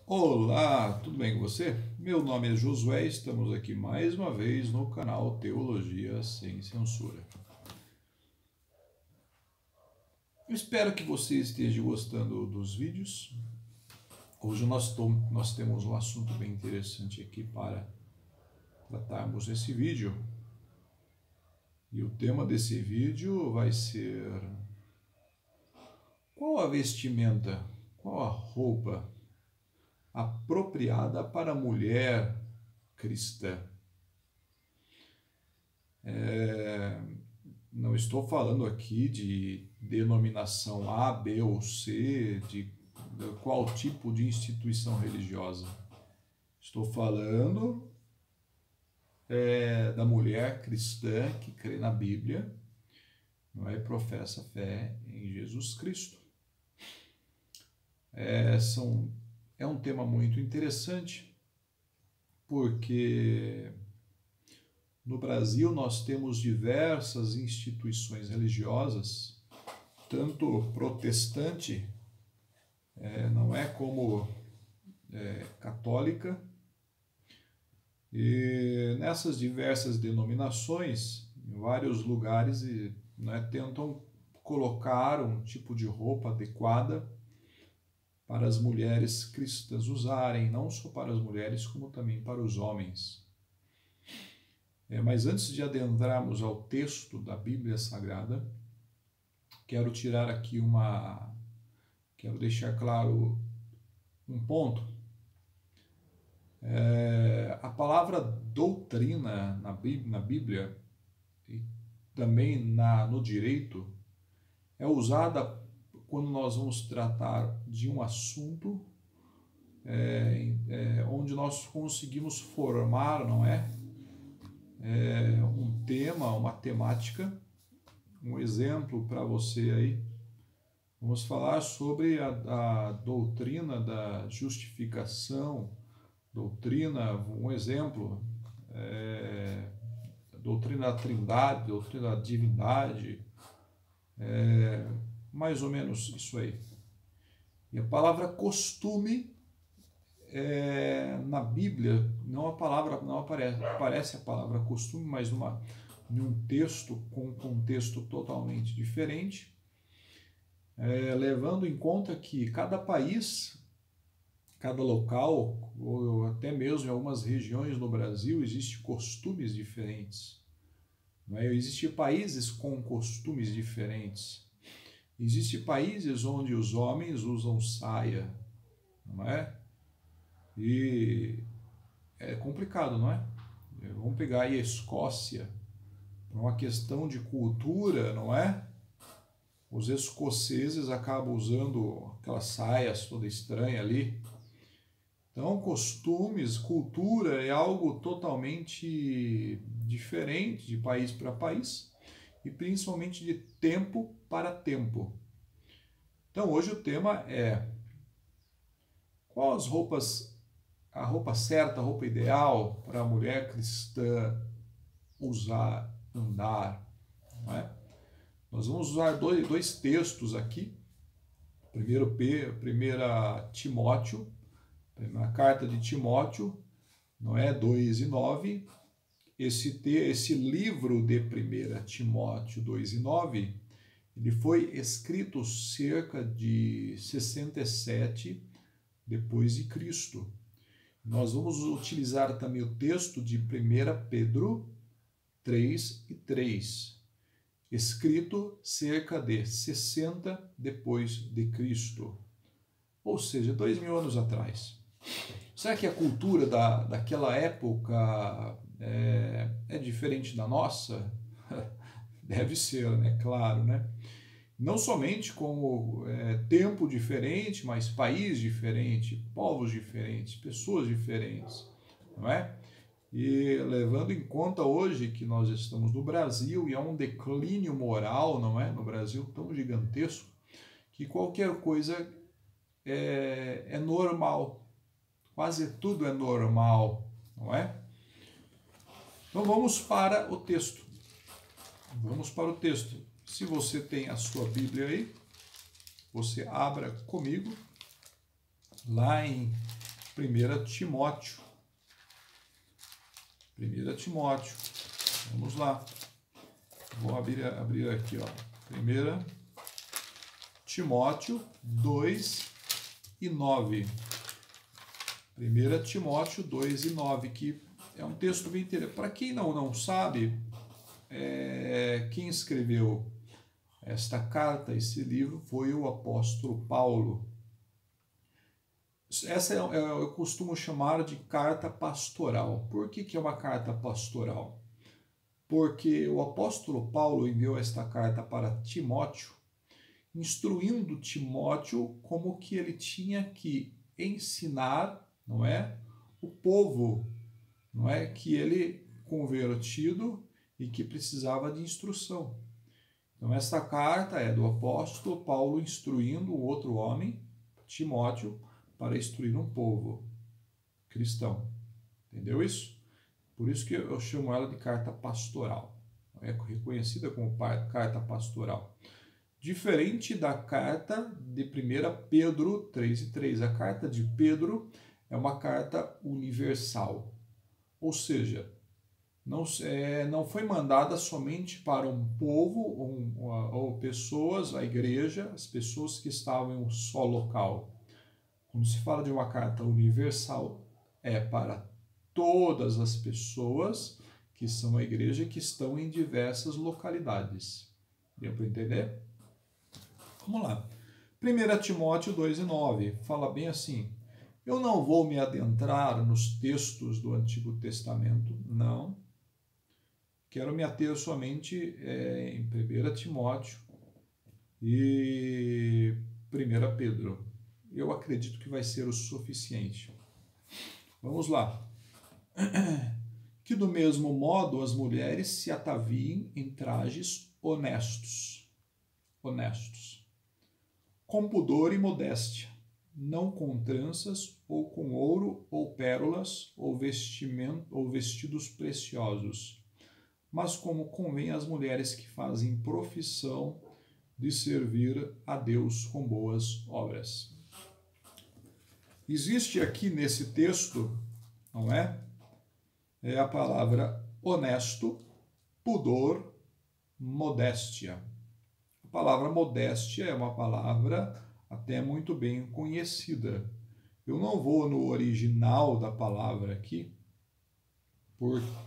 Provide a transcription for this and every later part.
Olá, tudo bem com você? Meu nome é Josué, estamos aqui mais uma vez no canal Teologia Sem Censura. Eu espero que você esteja gostando dos vídeos. Hoje nós temos um assunto bem interessante aqui para tratarmos nesse vídeo. E o tema desse vídeo vai ser: qual a vestimenta, qual a roupa apropriada para a mulher cristã? Não estou falando aqui de denominação A, B ou C, de qual tipo de instituição religiosa. Estou falando da mulher cristã que crê na Bíblia, não é? Professa fé em Jesus Cristo. É um tema muito interessante, porque no Brasil nós temos diversas instituições religiosas, tanto protestante, não é como católica, e nessas diversas denominações, em vários lugares, né, tentam colocar um tipo de roupa adequada para as mulheres cristãs usarem, não só para as mulheres, como também para os homens. Mas antes de adentrarmos ao texto da Bíblia Sagrada, quero deixar claro um ponto. A palavra doutrina na Bíblia e também no direito é usada quando nós vamos tratar de um assunto onde nós conseguimos formar, não é? Um tema, uma temática. Um exemplo para você aí. Vamos falar sobre a doutrina da justificação, um exemplo, a doutrina da trindade, doutrina da divindade, mais ou menos isso aí. E a palavra costume, na Bíblia, não aparece a palavra costume, mas em um texto com um contexto totalmente diferente, levando em conta que cada país, cada local, ou até mesmo em algumas regiões no Brasil, existem costumes diferentes. Não é? Existem países com costumes diferentes. Existem países onde os homens usam saia, não é? E é complicado, não é? Vamos pegar aí a Escócia, por uma questão de cultura, não é? Os escoceses acabam usando aquelas saias toda estranha ali. Então, costumes, cultura é algo totalmente diferente de país para país e principalmente de tempo para tempo. Então, hoje o tema é: qual a roupa certa, a roupa ideal para a mulher cristã usar, andar, não é? Nós vamos usar dois textos aqui. Primeira Timóteo, na carta de Timóteo, não é? 2:9. Esse livro de 1 Timóteo 2:9, ele foi escrito cerca de 67 depois de Cristo. Nós vamos utilizar também o texto de 1 Pedro 3:3, escrito cerca de 60 depois de Cristo, ou seja, 2000 anos atrás. Será que a cultura daquela época é diferente da nossa? Deve ser, né? Claro, né? Não somente como tempo diferente, mas país diferente, povos diferentes, pessoas diferentes, não é? E levando em conta hoje que nós estamos no Brasil e há um declínio moral, não é? No Brasil tão gigantesco, que qualquer coisa é normal, quase tudo é normal, não é? Então vamos para o texto. Vamos para o texto. Se você tem a sua Bíblia aí, você abra comigo lá em 1 Timóteo. 1 Timóteo. Vamos lá. Vou abrir aqui, ó. 1 Timóteo 2 e 9. 1 Timóteo 2 e 9, que é um texto bem interessante. Para quem não sabe, quem escreveu esta carta, esse livro, foi o apóstolo Paulo. Essa eu costumo chamar de carta pastoral. Por que é uma carta pastoral? Porque o apóstolo Paulo enviou esta carta para Timóteo, instruindo Timóteo como que ele tinha que ensinar, não é, o povo, não é, que ele convertido e que precisava de instrução. Então esta carta é do apóstolo Paulo instruindo o outro homem, Timóteo, para instruir um povo cristão. Entendeu isso? Por isso que eu chamo ela de carta pastoral. É reconhecida como carta pastoral. Diferente da carta de 1 Pedro 3:3. A carta de Pedro é uma carta universal. Ou seja, não foi mandada somente para um povo ou pessoas, a igreja, as pessoas que estavam em um só local. Quando se fala de uma carta universal, é para todas as pessoas que são a igreja que estão em diversas localidades. Deu para entender? Vamos lá. 1 Timóteo 2 e 9 fala bem assim: eu não vou me adentrar nos textos do Antigo Testamento, não. Quero me ater somente em 1 Timóteo e 1 Pedro. Eu acredito que vai ser o suficiente. Vamos lá. Que do mesmo modo as mulheres se ataviem em trajes honestos, com pudor e modéstia, não com tranças ou com ouro ou pérolas ou vestidos preciosos, mas como convém às mulheres que fazem profissão de servir a Deus com boas obras. Existe aqui nesse texto, não é? É a palavra honesto, pudor, modéstia. A palavra modéstia é uma palavra até muito bem conhecida. Eu não vou no original da palavra aqui.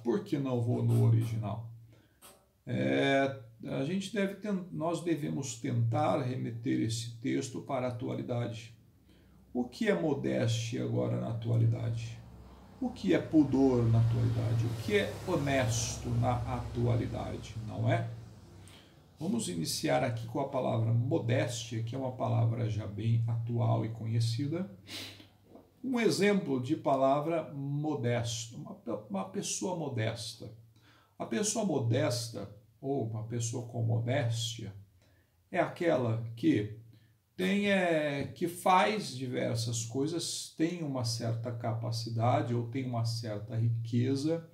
Por que não vou no original? Nós devemos tentar remeter esse texto para a atualidade. O que é modéstia agora na atualidade? O que é pudor na atualidade? O que é honesto na atualidade, não é? Vamos iniciar aqui com a palavra modéstia, que é uma palavra já bem atual e conhecida. Um exemplo de palavra modesto, uma pessoa modesta. A pessoa modesta, ou uma pessoa com modéstia, é aquela que que faz diversas coisas, tem uma certa capacidade ou tem uma certa riqueza,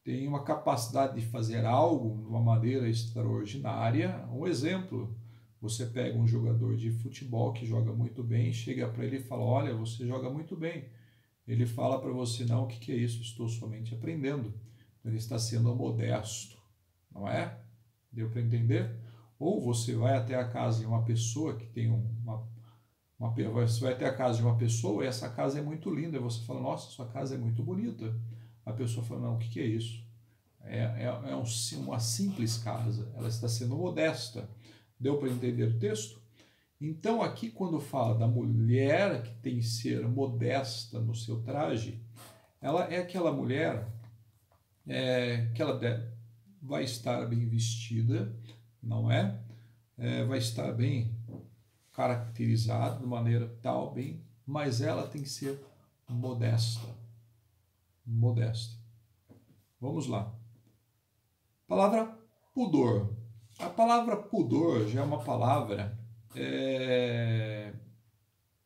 tem uma capacidade de fazer algo de uma maneira extraordinária. Um exemplo, você pega um jogador de futebol que joga muito bem, chega para ele e fala: olha, você joga muito bem. Ele fala para você: não, o que é isso? Estou somente aprendendo. Ele está sendo modesto, não é? Deu para entender? Ou você vai até a casa de uma pessoa que tem você vai até a casa de uma pessoa e essa casa é muito linda, e você fala: nossa, sua casa é muito bonita. A pessoa fala: não, o que é isso? Uma simples casa, ela está sendo modesta. Deu para entender o texto? Então aqui quando fala da mulher que tem que ser modesta no seu traje, ela é aquela mulher que ela vai estar bem vestida, não é? Vai estar bem caracterizada de maneira tal, mas ela tem que ser modesta. Modesta. Vamos lá. Palavra pudor. A palavra pudor já é uma palavra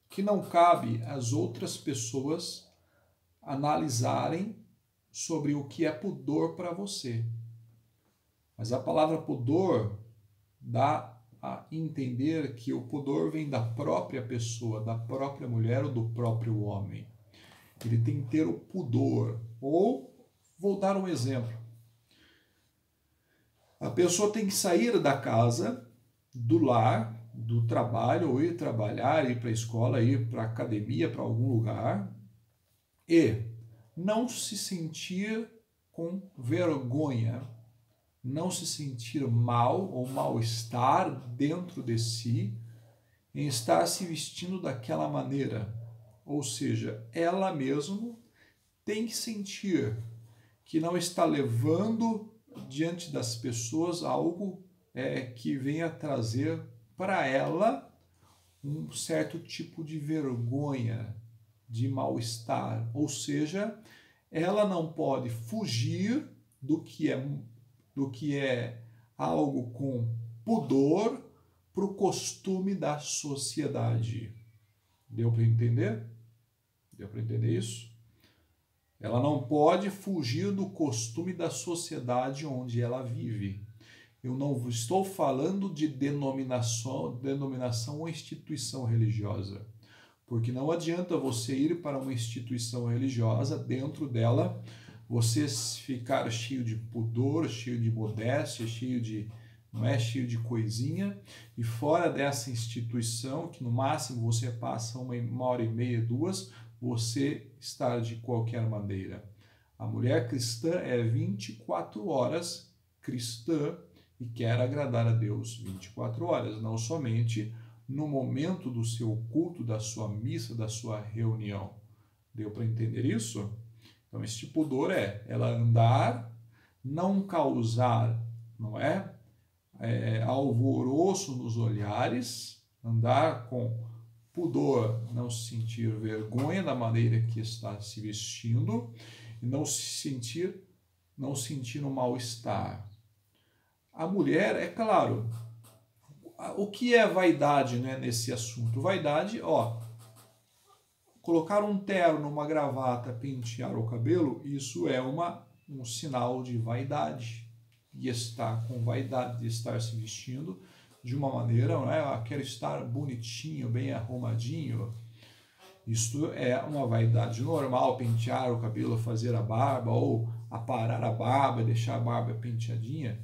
que não cabe às outras pessoas analisarem sobre o que é pudor para você. Mas a palavra pudor dá a entender que o pudor vem da própria pessoa, da própria mulher ou do próprio homem. Ele tem que ter o pudor. Ou, vou dar um exemplo. A pessoa tem que sair da casa, do lar, do trabalho, ou ir trabalhar, ir para a escola, ir para a academia, para algum lugar, e não se sentir com vergonha, não se sentir mal ou mal-estar dentro de si em estar se vestindo daquela maneira. Ou seja, ela mesma tem que sentir que não está levando diante das pessoas algo que venha trazer para ela um certo tipo de vergonha, de mal-estar. Ou seja, ela não pode fugir do que é algo com pudor para o costume da sociedade. Deu para entender? Deu para entender isso? Ela não pode fugir do costume da sociedade onde ela vive. Eu não estou falando de denominação ou instituição religiosa, porque não adianta você ir para uma instituição religiosa, dentro dela, você ficar cheio de pudor, cheio de modéstia, cheio de coisinha, e fora dessa instituição, que no máximo você passa uma hora e meia, 2, você estar de qualquer maneira. A mulher cristã é 24 horas cristã e quer agradar a Deus 24 horas, não somente no momento do seu culto, da sua missa, da sua reunião. Deu para entender isso? Então, este pudor é ela andar, não causar, não é? Alvoroço nos olhares, andar com pudor, não se sentir vergonha da maneira que está se vestindo e não sentir um mal-estar. A mulher, é claro, o que é vaidade, né, nesse assunto? Vaidade, colocar um terno, uma gravata, pentear o cabelo, isso é um sinal de vaidade. E estar com vaidade de estar se vestindo de uma maneira, não é? Quero estar bonitinho, bem arrumadinho. Isto é uma vaidade normal, pentear o cabelo, fazer a barba, ou aparar a barba, deixar a barba penteadinha.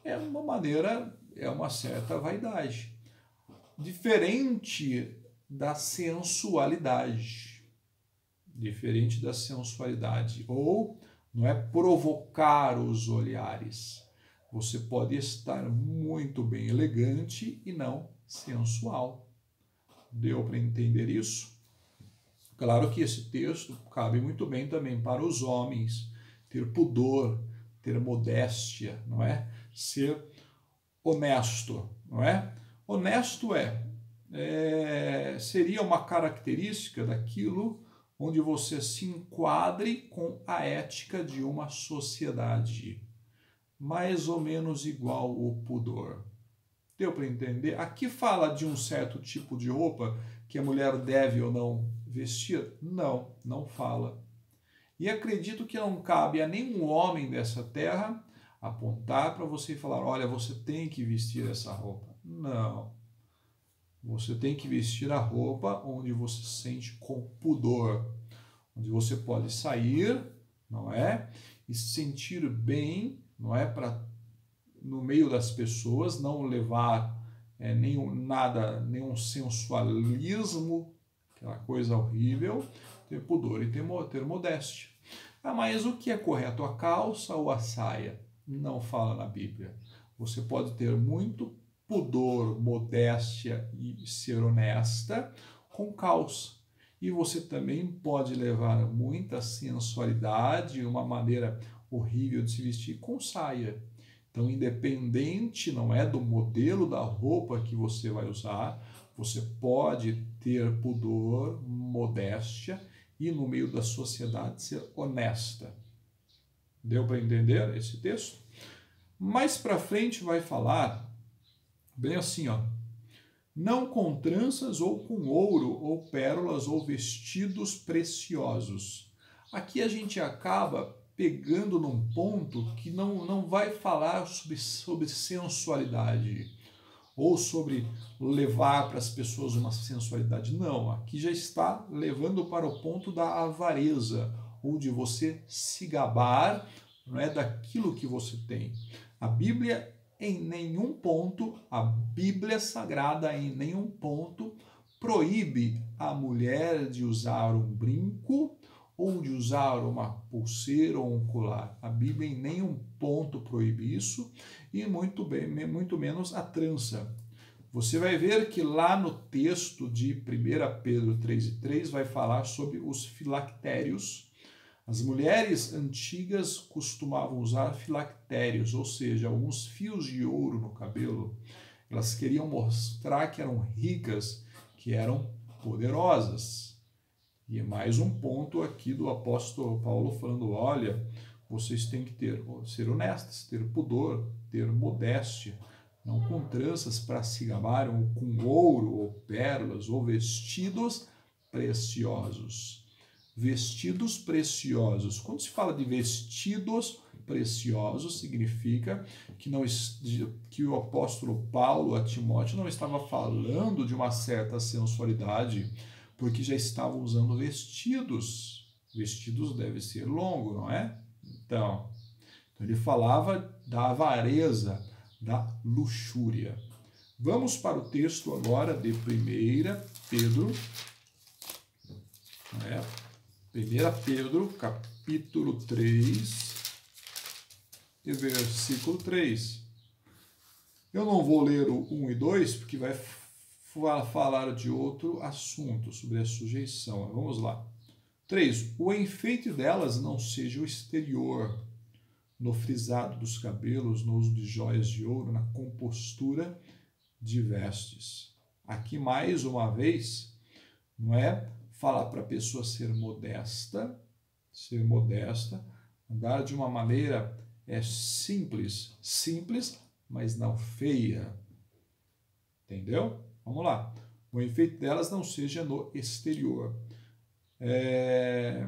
É uma maneira, é uma certa vaidade. Diferente da sensualidade. Diferente da sensualidade. Ou, não é, provocar os olhares. Você pode estar muito bem elegante e não sensual. Deu para entender isso? Claro que esse texto cabe muito bem também para os homens. Ter pudor, ter modéstia, não é? Ser honesto, não é? Honesto seria uma característica daquilo onde você se enquadre com a ética de uma sociedade. Mais ou menos igual o pudor. Deu para entender? Aqui fala de um certo tipo de roupa que a mulher deve ou não vestir? Não, não fala. E acredito que não cabe a nenhum homem dessa terra apontar para você e falar, olha, você tem que vestir essa roupa. Não. Você tem que vestir a roupa onde você se sente com pudor, onde você pode sair, não é? E se sentir bem, não é, para no meio das pessoas, não levar nenhum sensualismo, aquela coisa horrível, ter pudor e ter modéstia. Mas o que é correto, a calça ou a saia? Não fala na Bíblia. Você pode ter muito pudor, modéstia e ser honesta com calça. E você também pode levar muita sensualidade, uma maneira horrível de se vestir com saia. Então, independente, não é, do modelo da roupa que você vai usar, você pode ter pudor, modéstia e no meio da sociedade ser honesta. Deu para entender esse texto? Mais para frente vai falar bem assim, não com tranças ou com ouro ou pérolas ou vestidos preciosos. Aqui a gente acaba pegando num ponto que não vai falar sobre sensualidade, ou sobre levar para as pessoas uma sensualidade. Não, aqui já está levando para o ponto da avareza, ou de você se gabar, não é, daquilo que você tem. A Bíblia, em nenhum ponto, a Bíblia Sagrada, em nenhum ponto, proíbe a mulher de usar um brinco ou de usar uma pulseira ou um colar. A Bíblia em nenhum ponto proíbe isso, e muito menos a trança. Você vai ver que lá no texto de 1 Pedro 3:3 vai falar sobre os filactérios. As mulheres antigas costumavam usar filactérios, ou seja, alguns fios de ouro no cabelo. Elas queriam mostrar que eram ricas, que eram poderosas. E é mais um ponto aqui do apóstolo Paulo falando, olha, vocês têm que ser honestas, ter pudor, ter modéstia, não com tranças para se gabar, ou com ouro, ou pérolas, ou vestidos preciosos. Vestidos preciosos. Quando se fala de vestidos preciosos, significa que o apóstolo Paulo a Timóteo não estava falando de uma certa sensualidade, porque já estavam usando vestidos. Vestidos deve ser longo, não é? Então ele falava da avareza, da luxúria. Vamos para o texto agora de 1 Pedro, né? 1 Pedro, capítulo 3, e versículo 3. Eu não vou ler o 1 e 2, porque vai falar de outro assunto, sobre a sujeição. Vamos lá. 3. O enfeite delas não seja o exterior, no frisado dos cabelos, no uso de joias de ouro, na compostura de vestes. Aqui, mais uma vez, não é falar para a pessoa ser modesta, andar de uma maneira simples, mas não feia. Entendeu? Vamos lá. O enfeite delas não seja no exterior,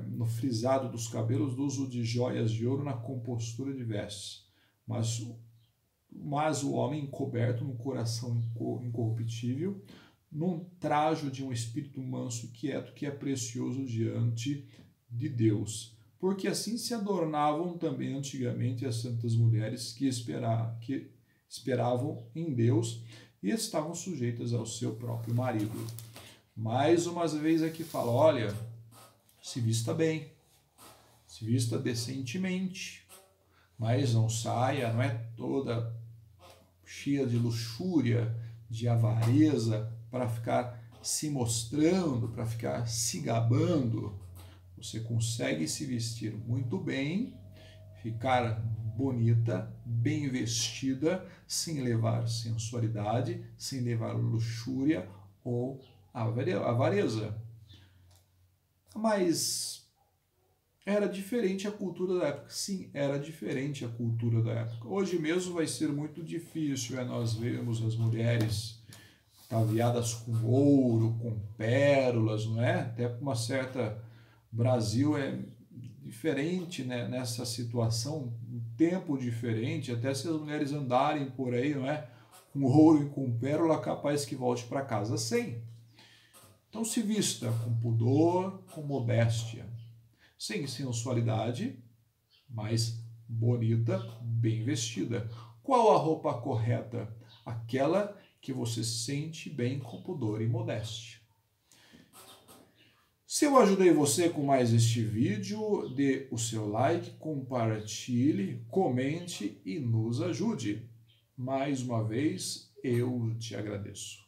no frisado dos cabelos, do uso de joias de ouro, na compostura de vestes, mas o homem encoberto no coração incorruptível, num trajo de um espírito manso e quieto, que é precioso diante de Deus. Porque assim se adornavam também antigamente as santas mulheres que esperavam em Deus e estavam sujeitas ao seu próprio marido. Mais uma vez aqui fala, olha, se vista bem, se vista decentemente, mas não saia, não é toda cheia de luxúria, de avareza, para ficar se mostrando, para ficar se gabando. Você consegue se vestir muito bem, ficar bonita, bem vestida, sem levar sensualidade, sem levar luxúria ou avareza. Mas era diferente a cultura da época. Sim, era diferente a cultura da época. Hoje mesmo vai ser muito difícil nós vermos as mulheres ataviadas com ouro, com pérolas, não é? Até por uma certa... Brasil é diferente, né, nessa situação, um tempo diferente, até se as mulheres andarem por aí, não é? Com ouro e com pérola, capaz que volte para casa sem. Então se vista com pudor, com modéstia, sem sensualidade, mas bonita, bem vestida. Qual a roupa correta? Aquela que você sente bem com pudor e modéstia. Se eu ajudei você com mais este vídeo, dê o seu like, compartilhe, comente e nos ajude. Mais uma vez, eu te agradeço.